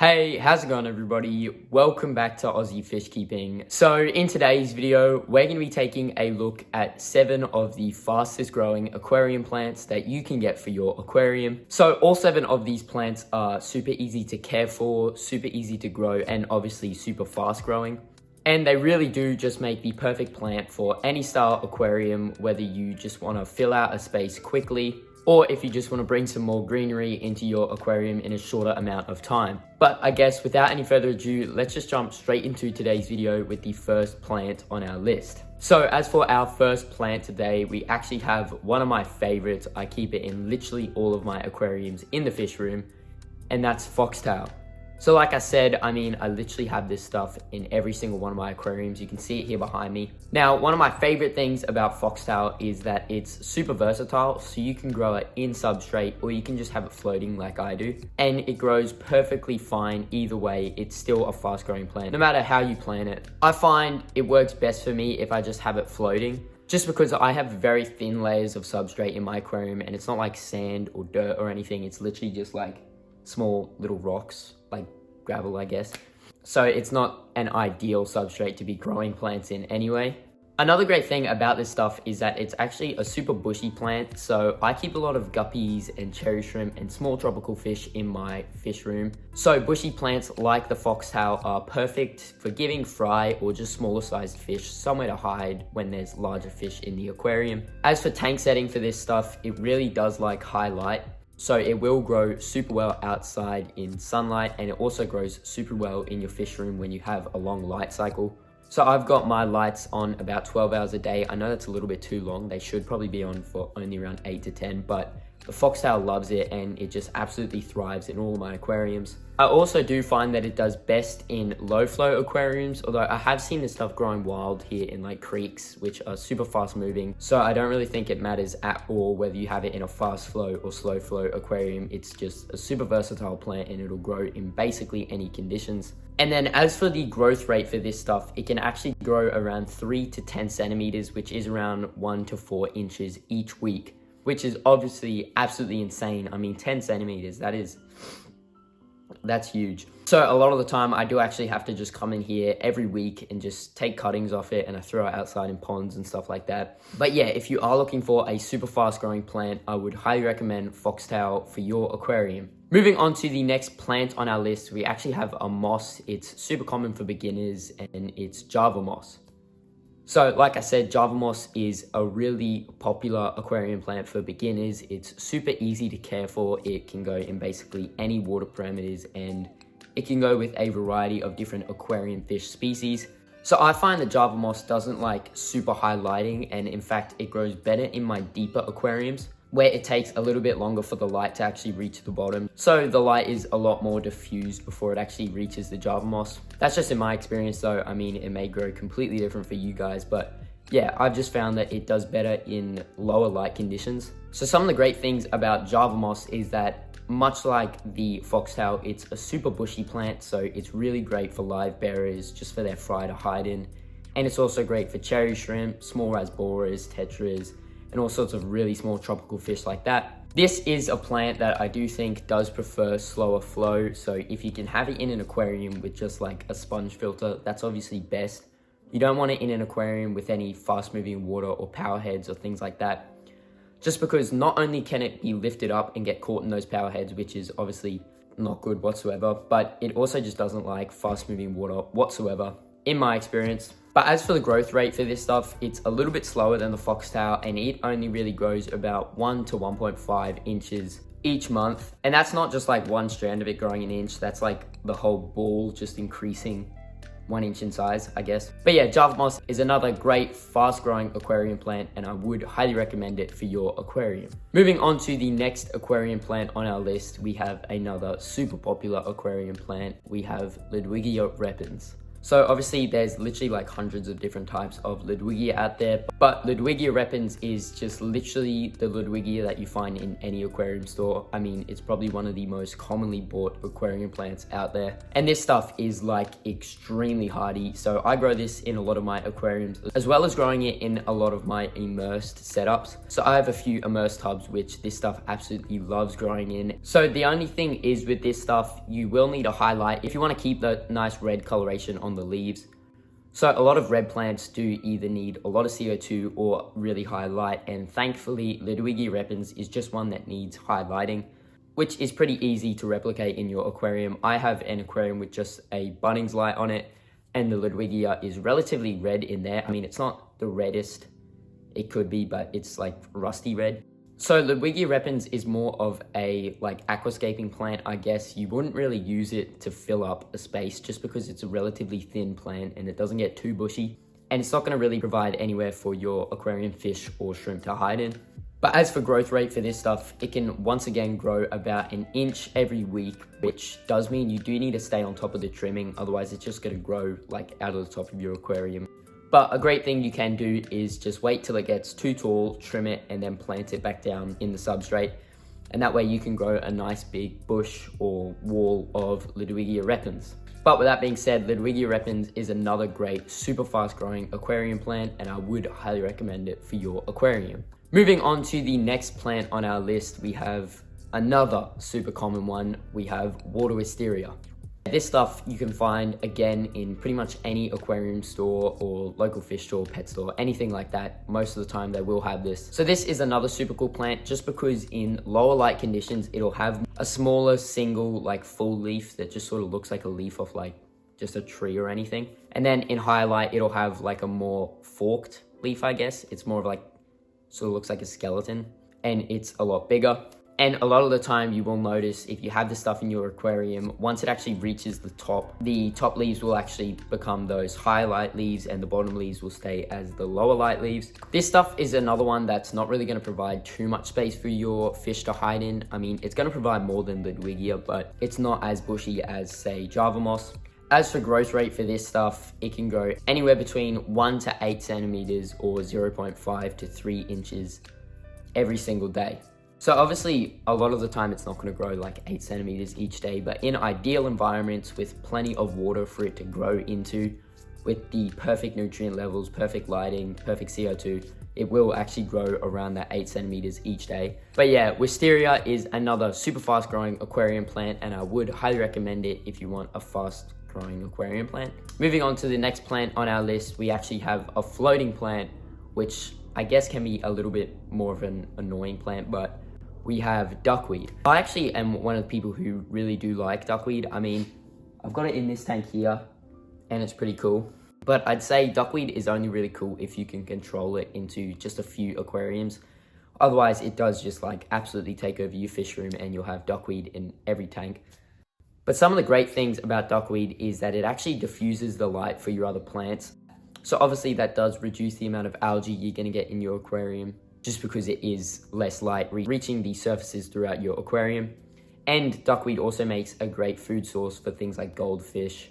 Hey, how's it going everybody? Welcome back to Aussie Fish Keeping. So in today's video, we're going to be taking a look at 7 of the fastest growing aquarium plants that you can get for your aquarium. So all 7 of these plants are super easy to care for, super easy to grow, and obviously super fast growing. And they really do just make the perfect plant for any style aquarium, whether you just want to fill out a space quickly, or if you just want to bring some more greenery into your aquarium in a shorter amount of time. But I guess without any further ado, let's just jump straight into today's video with the first plant on our list. So as for our first plant today, we actually have one of my favorites. I keep it in literally all of my aquariums in the fish room, and that's Foxtail. So like I said, I literally have this stuff in every single one of my aquariums. You can see it here behind me. Now, one of my favorite things about Foxtail is that it's super versatile. So you can grow it in substrate, or you can just have it floating like I do. And it grows perfectly fine either way. It's still a fast growing plant, no matter how you plant it. I find it works best for me if I just have it floating, just because I have very thin layers of substrate in my aquarium, and it's not like sand or dirt or anything. It's literally just like small little rocks, like gravel, I guess. So it's not an ideal substrate to be growing plants in anyway. Another great thing about this stuff is that it's actually a super bushy plant. So I keep a lot of guppies and cherry shrimp and small tropical fish in my fish room. So bushy plants like the Foxtail are perfect for giving fry or just smaller sized fish somewhere to hide when there's larger fish in the aquarium. As for tank setting for this stuff, it really does like high light. So it will grow super well outside in sunlight, and it also grows super well in your fish room when you have a long light cycle. So I've got my lights on about 12 hours a day. I know that's a little bit too long. They should probably be on for only around 8 to 10, but the Foxtail loves it and it just absolutely thrives in all of my aquariums. I also do find that it does best in low flow aquariums, although I have seen this stuff growing wild here in like creeks, which are super fast moving. So I don't really think it matters at all whether you have it in a fast flow or slow flow aquarium. It's just a super versatile plant and it'll grow in basically any conditions. And then as for the growth rate for this stuff, it can actually grow around 3 to 10 centimeters, which is around 1 to 4 inches each week, which is obviously absolutely insane. 10 centimeters, that's huge. So a lot of the time I do actually have to just come in here every week and just take cuttings off it, and I throw it outside in ponds and stuff like that. But yeah, if you are looking for a super fast growing plant, I would highly recommend Foxtail for your aquarium. Moving on to the next plant on our list, we actually have a moss. It's super common for beginners, and it's Java moss. So like I said, Java moss is a really popular aquarium plant for beginners. It's super easy to care for. It can go in basically any water parameters, and it can go with a variety of different aquarium fish species. So I find that Java moss doesn't like super high lighting, and in fact, it grows better in my deeper aquariums, where it takes a little bit longer for the light to actually reach the bottom. So the light is a lot more diffused before it actually reaches the Java moss. That's just in my experience though. It may grow completely different for you guys, but yeah, I've just found that it does better in lower light conditions. So some of the great things about Java moss is that, much like the Foxtail, it's a super bushy plant, so it's really great for live bearers, just for their fry to hide in. And it's also great for cherry shrimp, small rasboras, tetras, and all sorts of really small tropical fish like that. This is a plant that I do think does prefer slower flow. So if you can have it in an aquarium with just like a sponge filter, that's obviously best. You don't want it in an aquarium with any fast moving water or power heads or things like that. Just because not only can it be lifted up and get caught in those power heads, which is obviously not good whatsoever, but it also just doesn't like fast moving water whatsoever, in my experience. But as for the growth rate for this stuff, it's a little bit slower than the Foxtail, and it only really grows about 1 to 1.5 inches each month. And that's not just like one strand of it growing an inch, that's like the whole ball just increasing 1 inch in size, I guess. But yeah, Java moss is another great fast growing aquarium plant, and I would highly recommend it for your aquarium. Moving on to the next aquarium plant on our list, we have another super popular aquarium plant. We have Ludwigia Repens. So obviously there's literally like hundreds of different types of Ludwigia out there, But Ludwigia Repens is just literally the Ludwigia that you find in any aquarium store. I mean, it's probably one of the most commonly bought aquarium plants out there. And this stuff is like extremely hardy. So I grow this in a lot of my aquariums, as well as growing it in a lot of my immersed setups. So I have a few immersed tubs, which this stuff absolutely loves growing in. So the only thing is with this stuff, you will need a highlight if you want to keep the nice red coloration on the leaves. So a lot of red plants do either need a lot of CO2 or really high light, and thankfully Ludwigia Repens is just one that needs high lighting, which is pretty easy to replicate in your aquarium. I have an aquarium with just a Bunnings light on it, and the Ludwigia is relatively red in there. I mean, it's not the reddest it could be, but it's like rusty red. So Ludwigia Repens is more of a like aquascaping plant, I guess. You wouldn't really use it to fill up a space just because it's a relatively thin plant and it doesn't get too bushy. And it's not going to really provide anywhere for your aquarium fish or shrimp to hide in. But as for growth rate for this stuff, it can once again grow about an inch every week, which does mean you do need to stay on top of the trimming. Otherwise, it's just going to grow like out of the top of your aquarium. But a great thing you can do is just wait till it gets too tall, trim it, and then plant it back down in the substrate. And that way you can grow a nice big bush or wall of Ludwigia Repens. But with that being said, Ludwigia Repens is another great, super fast growing aquarium plant, and I would highly recommend it for your aquarium. Moving on to the next plant on our list, we have another super common one. We have water wisteria. This stuff you can find again in pretty much any aquarium store or local fish store, pet store, anything like that. Most of the time they will have this. So this is another super cool plant just because in lower light conditions, it'll have a smaller single like full leaf that just sort of looks like a leaf of like just a tree or anything. And then in high light, it'll have like a more forked leaf, I guess. It's more of like, sort of looks like a skeleton, and it's a lot bigger. And a lot of the time you will notice if you have this stuff in your aquarium, once it actually reaches the top leaves will actually become those highlight leaves and the bottom leaves will stay as the lower light leaves. This stuff is another one that's not really going to provide too much space for your fish to hide in. I mean, it's going to provide more than Ludwigia, but it's not as bushy as, say, Java moss. As for growth rate for this stuff, it can go anywhere between 1 to 8 centimeters or 0.5 to 3 inches every single day. So obviously, a lot of the time it's not going to grow like 8 centimeters each day, but in ideal environments with plenty of water for it to grow into, with the perfect nutrient levels, perfect lighting, perfect CO2, it will actually grow around that 8 centimeters each day. But yeah, Wisteria is another super fast growing aquarium plant, and I would highly recommend it if you want a fast growing aquarium plant. Moving on to the next plant on our list, we actually have a floating plant, which I guess can be a little bit more of an annoying plant, but we have duckweed. I actually am one of the people who really do like duckweed. I mean, I've got it in this tank here and it's pretty cool. But I'd say duckweed is only really cool if you can control it into just a few aquariums. Otherwise, it does just like absolutely take over your fish room and you'll have duckweed in every tank. But some of the great things about duckweed is that it actually diffuses the light for your other plants. So obviously that does reduce the amount of algae you're gonna get in your aquarium, just because it is less light reaching the surfaces throughout your aquarium. And duckweed also makes a great food source for things like goldfish.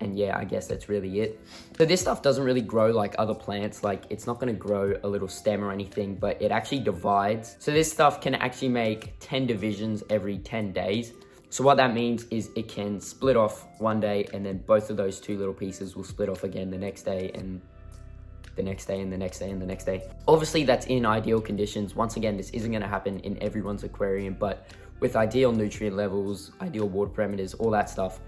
And yeah, I guess that's really it. So this stuff doesn't really grow like other plants. Like it's not gonna grow a little stem or anything, but it actually divides. So this stuff can actually make 10 divisions every 10 days. So what that means is it can split off one day and then both of those two little pieces will split off again the next day and the next day and the next day and the next day. Obviously that's in ideal conditions. Once again, this isn't going to happen in everyone's aquarium, but with ideal nutrient levels, ideal water parameters, all that stuff,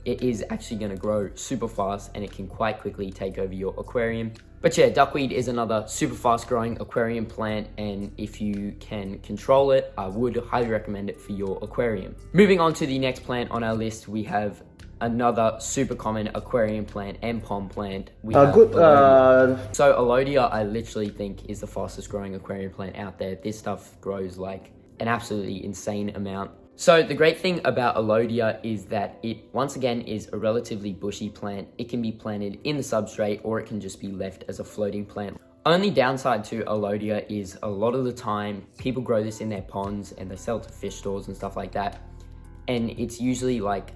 it is actually going to grow super fast and it can quite quickly take over your aquarium. But yeah, duckweed is another super fast growing aquarium plant, and if you can control it, I would highly recommend it for your aquarium. Moving on to the next plant on our list, we have another super common aquarium plant and pond plant. We have Elodea. So Elodea, I literally think is the fastest growing aquarium plant out there. This stuff grows like an absolutely insane amount. So the great thing about Elodea is that it, once again, is a relatively bushy plant. It can be planted in the substrate or it can just be left as a floating plant. Only downside to Elodea is a lot of the time people grow this in their ponds and they sell it to fish stores and stuff like that. And it's usually like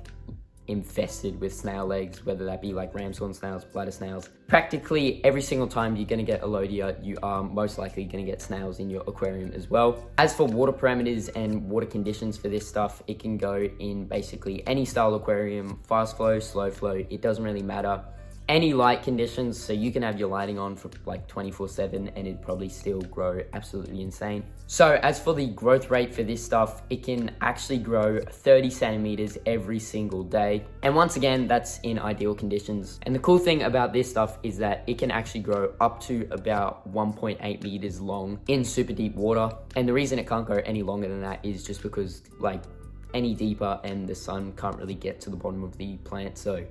infested with snail eggs, whether that be like ramshorn snails, bladder snails. Practically every single time you're going to get Elodea, you are most likely going to get snails in your aquarium as well. As for water parameters and water conditions for this stuff, it can go in basically any style aquarium, fast flow, slow flow, it doesn't really matter. Any light conditions, so you can have your lighting on for like 24/7 and it'd probably still grow absolutely insane. So as for the growth rate for this stuff, it can actually grow 30 centimeters every single day. And once again, that's in ideal conditions. And the cool thing about this stuff is that it can actually grow up to about 1.8 meters long in super deep water. And the reason it can't go any longer than that is just because like any deeper and the sun can't really get to the bottom of the plant. So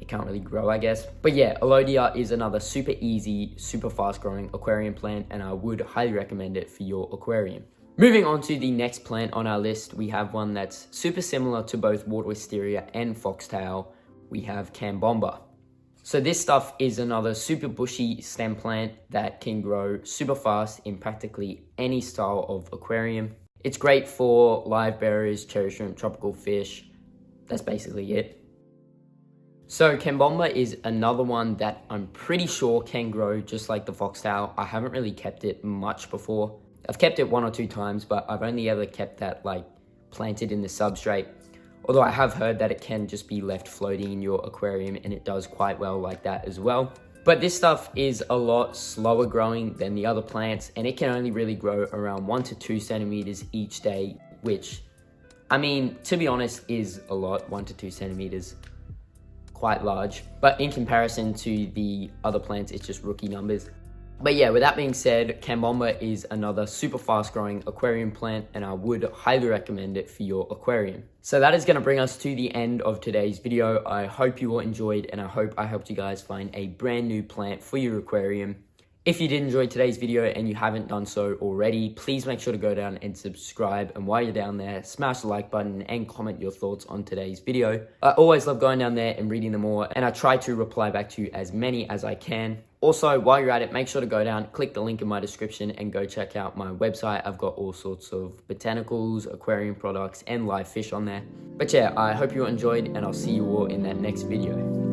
it can't really grow, I guess. But yeah, Elodea is another super easy, super fast growing aquarium plant, and I would highly recommend it for your aquarium. Moving on to the next plant on our list, we have one that's super similar to both water wisteria and foxtail. We have Cabomba. So this stuff is another super bushy stem plant that can grow super fast in practically any style of aquarium. It's great for live bearers, cherry shrimp, tropical fish. That's basically it. So Cabomba is another one that I'm pretty sure can grow just like the foxtail. I haven't really kept it much before. I've kept it 1 or 2 times, but I've only ever kept that like planted in the substrate. Although I have heard that it can just be left floating in your aquarium and it does quite well like that as well. But this stuff is a lot slower growing than the other plants, and it can only really grow around 1 to 2 centimeters each day, which, I mean, to be honest, is a lot. 1 to 2 centimeters. Quite large, but in comparison to the other plants, it's just rookie numbers. But yeah, with that being said, Cabomba is another super fast growing aquarium plant, and I would highly recommend it for your aquarium. So that is going to bring us to the end of today's video. I hope you all enjoyed, and I hope I helped you guys find a brand new plant for your aquarium. If you did enjoy today's video and you haven't done so already, please make sure to go down and subscribe. And while you're down there, smash the like button and comment your thoughts on today's video. I always love going down there and reading them all, and I try to reply back to as many as I can. Also, while you're at it, make sure to go down, click the link in my description and go check out my website. I've got all sorts of botanicals, aquarium products, and live fish on there. But yeah, I hope you enjoyed, and I'll see you all in that next video.